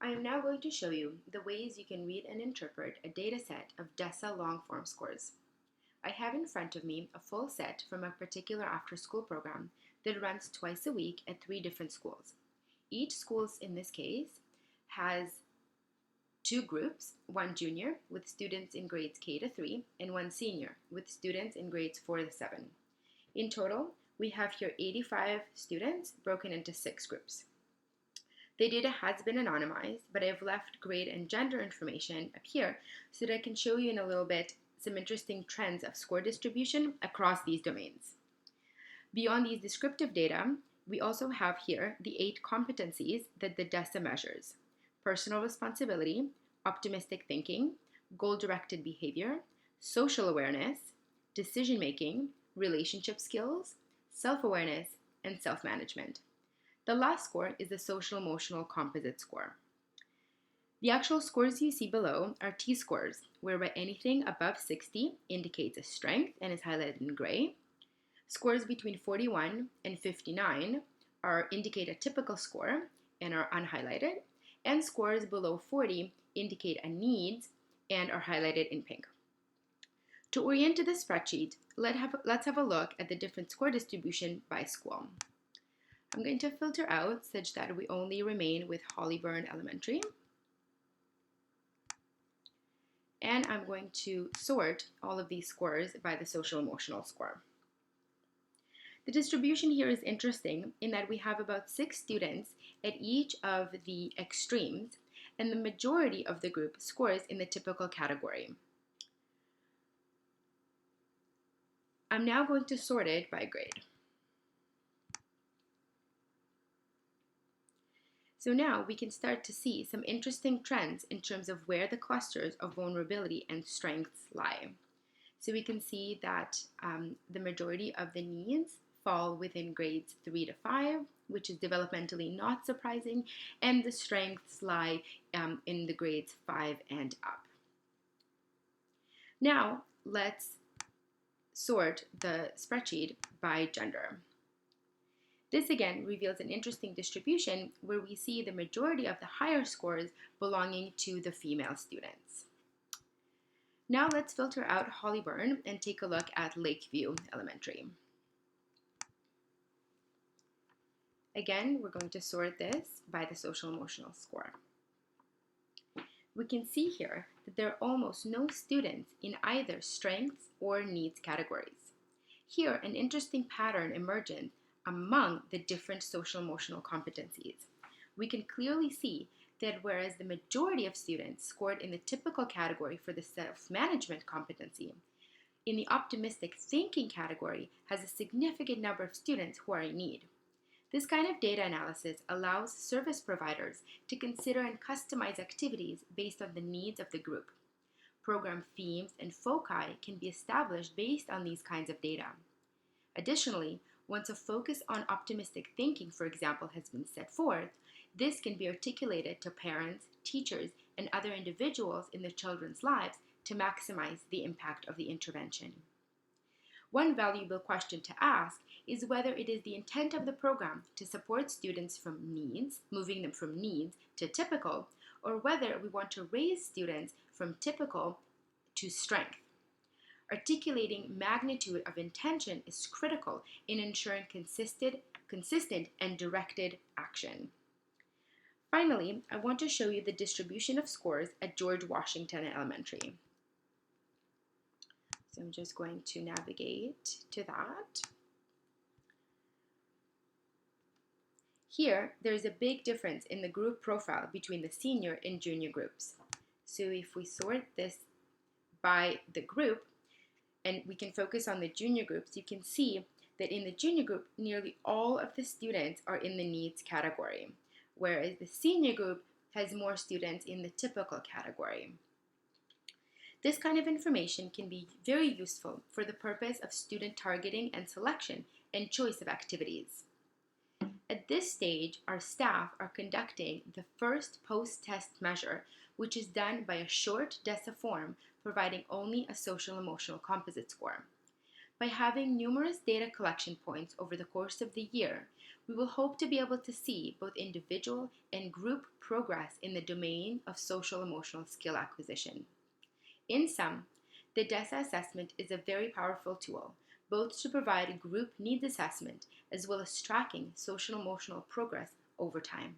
I am now going to show you the ways you can read and interpret a data set of DESSA long-form scores. I have in front of me a full set from a particular after-school program that runs twice a week at 3 different schools. Each school in this case has 2 groups, one junior with students in grades K to 3 and one senior with students in grades 4 to 7. In total, we have here 85 students broken into 6 groups. The data has been anonymized, but I've left grade and gender information up here so that I can show you in a little bit some interesting trends of score distribution across these domains. Beyond these descriptive data, we also have here the 8 competencies that the DESSA measures: personal responsibility, optimistic thinking, goal-directed behavior, social awareness, decision-making, relationship skills, self-awareness, and self-management. The last score is the social emotional composite score. The actual scores you see below are T-scores, whereby anything above 60 indicates a strength and is highlighted in gray. Scores between 41 and 59 indicate a typical score and are unhighlighted, and scores below 40 indicate a needs and are highlighted in pink. To orient to the spreadsheet, let's have a look at the different score distribution by school. I'm going to filter out such that we only remain with Hollyburn Elementary. And I'm going to sort all of these scores by the social emotional score. The distribution here is interesting in that we have about 6 students at each of the extremes, and the majority of the group scores in the typical category. I'm now going to sort it by grade. So now we can start to see some interesting trends in terms of where the clusters of vulnerability and strengths lie. So we can see that the majority of the needs fall within grades 3 to 5, which is developmentally not surprising, and the strengths lie in the grades 5 and up. Now let's sort the spreadsheet by gender. This again reveals an interesting distribution where we see the majority of the higher scores belonging to the female students. Now let's filter out Hollyburn and take a look at Lakeview Elementary. Again, we're going to sort this by the social emotional score. We can see here that there are almost no students in either strengths or needs categories. Here, an interesting pattern emerges among the different social emotional competencies. We can clearly see that whereas the majority of students scored in the typical category for the self-management competency, in the optimistic thinking category has a significant number of students who are in need. This kind of data analysis allows service providers to consider and customize activities based on the needs of the group. Program themes and foci can be established based on these kinds of data. Additionally, once a focus on optimistic thinking, for example, has been set forth, this can be articulated to parents, teachers, and other individuals in the children's lives to maximize the impact of the intervention. One valuable question to ask is whether it is the intent of the program to support students from needs, moving them from needs to typical, or whether we want to raise students from typical to strength. Articulating magnitude of intention is critical in ensuring consistent and directed action. Finally, I want to show you the distribution of scores at George Washington Elementary. So I'm just going to navigate to that. Here, there's a big difference in the group profile between the senior and junior groups. So if we sort this by the group, and we can focus on the junior groups, you can see that in the junior group, nearly all of the students are in the needs category, whereas the senior group has more students in the typical category. This kind of information can be very useful for the purpose of student targeting and selection and choice of activities. At this stage, our staff are conducting the first post-test measure, which is done by a short DESSA form providing only a social emotional composite score. By having numerous data collection points over the course of the year, we will hope to be able to see both individual and group progress in the domain of social emotional skill acquisition. In sum, the DESSA assessment is a very powerful tool, both to provide group needs assessment as well as tracking social emotional progress over time.